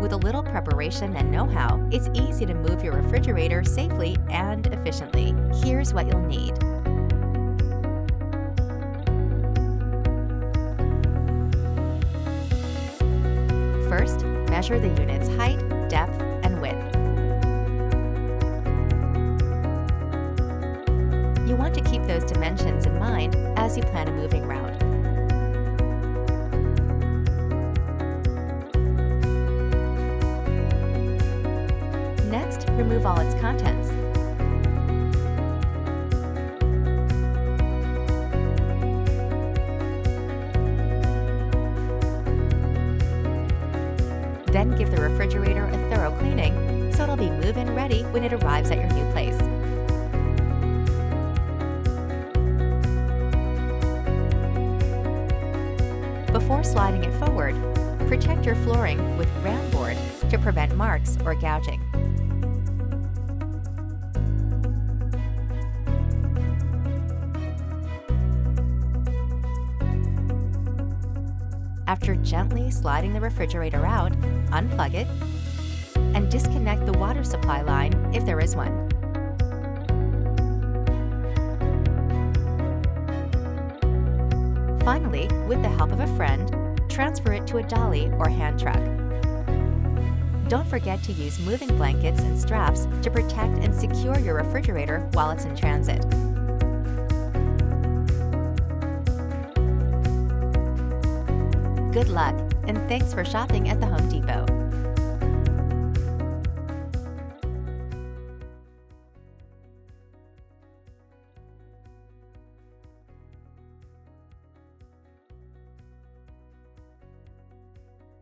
With a little preparation and know-how, it's easy to move your refrigerator safely and efficiently. Here's what you'll need. First, measure the unit's height, depth, and width. You want to keep those dimensions in mind as you plan a moving route. Next, remove all its contents. Then give the refrigerator a thorough cleaning, so it'll be move-in ready when it arrives at your new place. Before sliding it forward, protect your flooring with round board to prevent marks or gouging. After gently sliding the refrigerator out, unplug it and disconnect the water supply line if there is one. Finally, with the help of a friend, transfer it to a dolly or hand truck. Don't forget to use moving blankets and straps to protect and secure your refrigerator while it's in transit. Good luck, and thanks for shopping at the Home Depot.